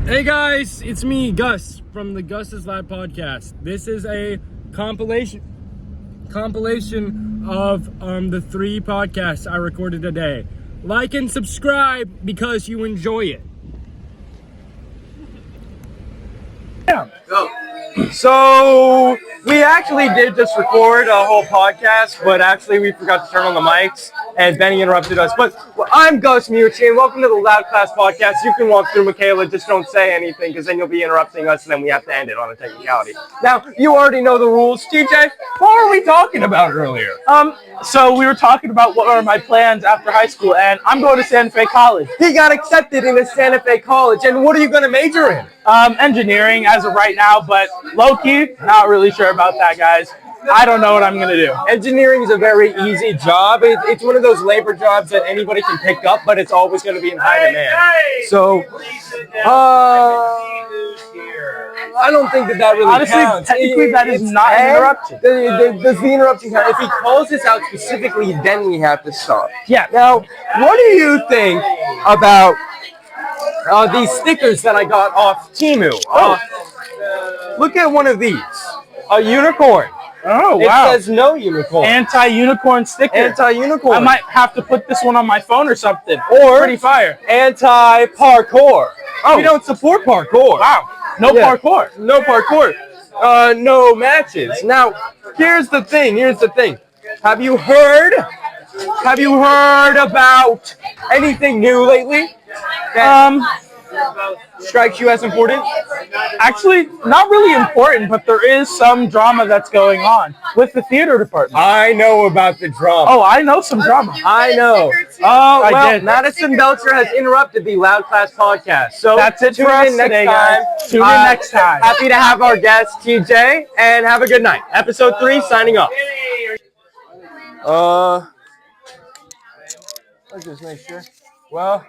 Hey guys, it's me, Gus, from the Gus's Lab Podcast. This is a compilation of the 3 podcasts I recorded today. Like and subscribe because you enjoy it. Yeah. Go. So we actually did just record a whole podcast, but actually we forgot to turn on the mics, and Benny interrupted us. But I'm Gus Mucci, and welcome to the Loud Class Podcast. You can walk through, Michaela, just don't say anything, because then you'll be interrupting us, and then we have to end it on a technicality. Now, you already know the rules. TJ, what were we talking about earlier? So we were talking about what are my plans after high school, and I'm going to Santa Fe College. He got accepted into Santa Fe College, and what are you going to major in? Engineering as of right now, but low-key, not really sure about that, guys. I don't know what I'm going to do. Engineering is a very easy job. It's one of those labor jobs that anybody can pick up, but it's always going to be in high demand. So, I don't think that really honestly, counts. technically, that is not an interruption. Does the interruption count? If he calls us out specifically, then we have to stop. Yeah. Now, what do you think about these stickers that I got off Temu? Look at one of these. A unicorn. Oh, It wow. says no unicorn. Anti-unicorn sticker. Anti-unicorn. I might have to put this one on my phone or something. Or Pretty fire. Anti-parkour. Oh. We don't support parkour. Wow. No parkour. No parkour. No matches. Now, here's the thing. Have you heard about anything new lately? Strikes you as important? Actually, not really important, but there is some drama that's going on with the theater department. I know about the drama. Oh, I know some drama. I know. I did. Madison Belcher has interrupted the Loud Class Podcast. So That's it for us today, guys. Tune in next time. Happy to have our guest, TJ, and have a good night. Episode 3, signing off. Let's just make sure. Well,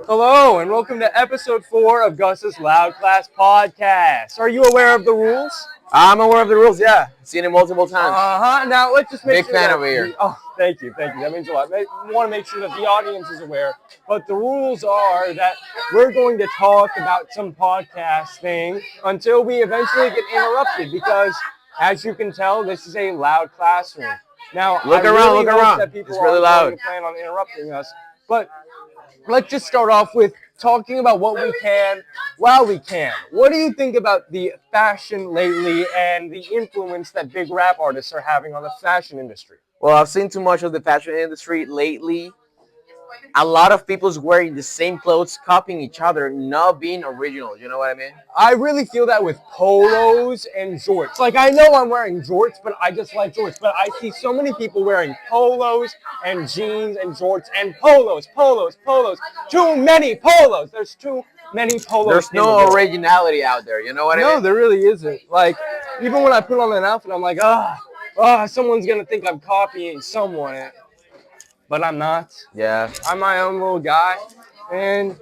hello, and welcome to episode 4 of Gus's Loud Class Podcast. Are you aware of the rules? I'm aware of the rules, yeah. Seen it multiple times. Now, let's just make Big fan over here. Oh, thank you. That means a lot. I want to make sure that the audience is aware. But the rules are that we're going to talk about some podcast thing until we eventually get interrupted because, as you can tell, this is a loud classroom. Now, Look I around, really look hope around. that people It's really aren't loud. going to plan on interrupting us. But let's just start off with talking about what we can while we can. What do you think about the fashion lately and the influence that big rap artists are having on the fashion industry? Well, I've seen too much of the fashion industry lately. A lot of people's wearing the same clothes, copying each other, not being original. You know what I mean? I really feel that with polos and jorts. Like, I know I'm wearing jorts, but I just like jorts. But I see so many people wearing polos and jeans and jorts and polos. Too many polos. There's too many polos. There's no originality out there. You know what I mean? No, there really isn't. Like, even when I put on an outfit, I'm like, someone's going to think I'm copying someone. But I'm not. Yeah. I'm my own little guy. And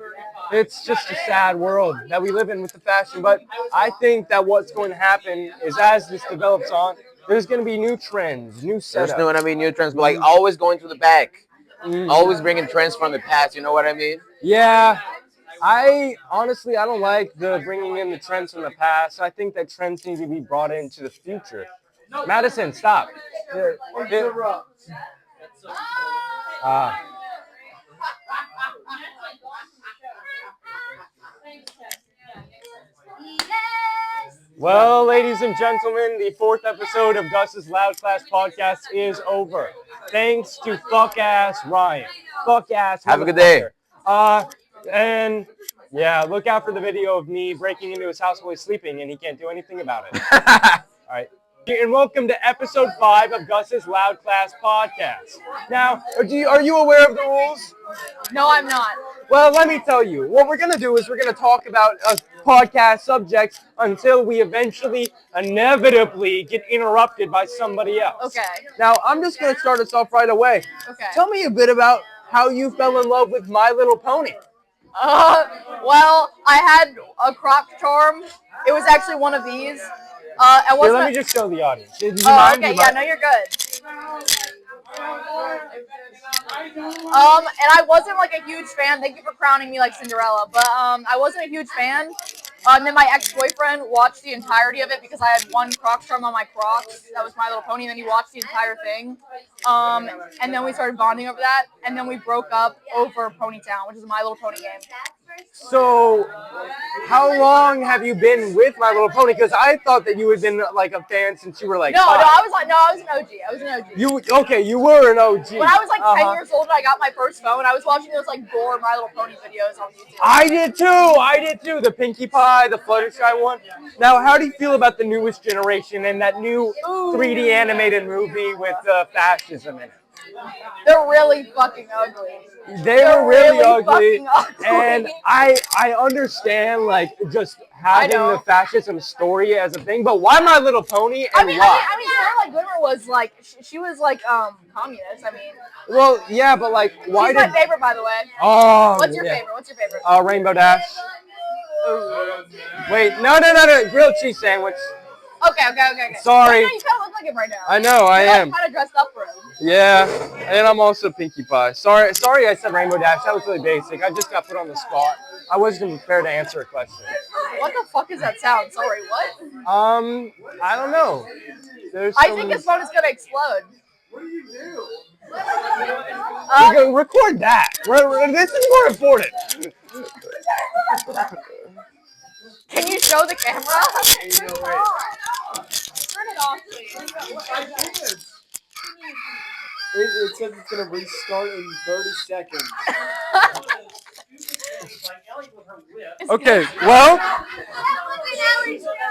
it's just a sad world that we live in with the fashion. But I think that what's going to happen is as this develops on, there's going to be new trends, new setups. There's new trends, but like always going to the back. Always bringing trends from the past. You know what I mean? Yeah. I don't like the bringing in the trends from the past. I think that trends need to be brought into the future. Madison, stop. Well, ladies and gentlemen, the 4th episode of Gus's Loud Class Podcast is over. Thanks to fuck-ass Ryan. Fuck-ass. Have a good day. And yeah, look out for the video of me breaking into his house while he's sleeping, and he can't do anything about it. All right. And welcome to episode 5 of Gus's Loud Class Podcast. Now, are you aware of the rules? No, I'm not. Well, let me tell you. What we're going to do is we're going to talk about podcast subjects until we eventually, inevitably, get interrupted by somebody else. Okay. Now, I'm just going to start us off right away. Okay. Tell me a bit about how you fell in love with My Little Pony. Well, I had a crop charm. It was actually one of these. Here, let me just show the audience. Do you mind? Okay, Do you yeah, mind? no, you're good. And I wasn't like a huge fan. Thank you for crowning me like Cinderella, but I wasn't a huge fan. And then my ex-boyfriend watched the entirety of it because I had one Crocs charm on my Crocs. That was My Little Pony, and then he watched the entire thing. And then we started bonding over that, and then we broke up over Ponytown, which is a My Little Pony game. So, how long have you been with My Little Pony? Because I thought that you had been like a fan since you were like No, 5. I was an OG. I was an OG. You were an OG. When I was like 10 years old and I got my first phone, I was watching those like gore My Little Pony videos on YouTube. I did too. The Pinkie Pie, the Fluttershy one. Now, how do you feel about the newest generation and that new 3D animated movie with fascism in it? They're really fucking ugly. They were really ugly, fucking ugly. and I understand like just having the fascism story as a thing, but why My Little Pony and why? I mean, Starlight Glimmer was like she was like communist. I mean, well, yeah, but like why? She's my favorite, by the way. Oh, What's your favorite? What's your favorite? Rainbow Dash. Wait, no, grilled cheese sandwich. Okay. Sorry. You kind of look like him right now. I know, I am. Kind of dressed up for him. Yeah, and I'm also Pinkie Pie. Sorry, I said Rainbow Dash. That was really basic. I just got put on the spot. I wasn't prepared to answer a question. What the fuck is that sound? Sorry, what? I don't know. I think his phone is gonna explode. What do you do? Record that. This is more important. Can you show the camera? Turn it off, please. It says it's gonna restart in 30 seconds. Okay, well,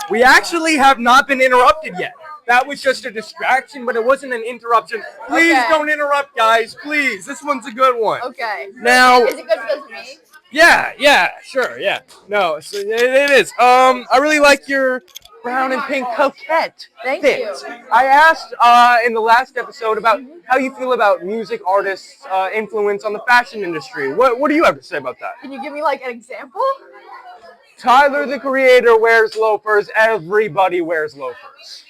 we actually have not been interrupted yet. That was just a distraction, but it wasn't an interruption. Please don't interrupt, guys. Please. This one's a good one. Okay. Now, is it good because of me? Yeah, sure, yeah. No, so it is. I really like your brown and pink coquette Thank fit. you. I asked in the last episode about how you feel about music artists' influence on the fashion industry. What do you have to say about that? Can you give me like an example? Tyler, the Creator, wears loafers. Everybody wears loafers.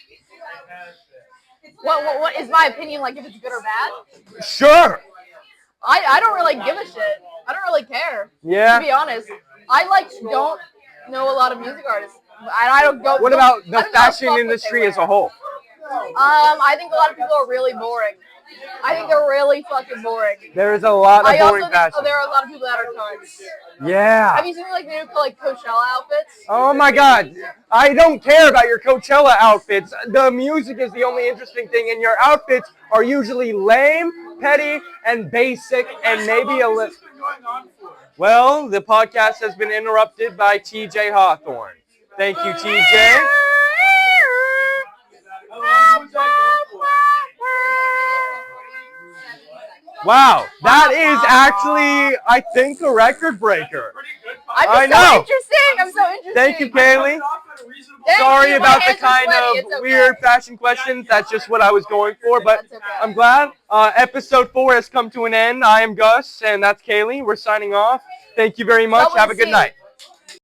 What is my opinion like if it's good or bad? Sure. I don't really give a shit. I don't really care. Yeah. To be honest, I don't know a lot of music artists. I don't go. What about the fashion industry as a whole? I think a lot of people are really boring. I think they're really fucking boring. There is a lot of boring think fashion. there are a lot of people that are cunts. Yeah. Have you seen like the new like Coachella outfits? Oh my God. I don't care about your Coachella outfits. The music is the only interesting thing, and your outfits are usually lame, petty, and basic, and maybe a little. Well, the podcast has been interrupted by TJ Hawthorne. Thank you, TJ. Wow, that is actually, I think, a record breaker. I'm so interesting. Thank you, Kaylee. Sorry about the kind of weird fashion questions. That's just what I was going for, but I'm glad. Episode 4 has come to an end. I am Gus, and that's Kaylee. We're signing off. Thank you very much. Have a good night.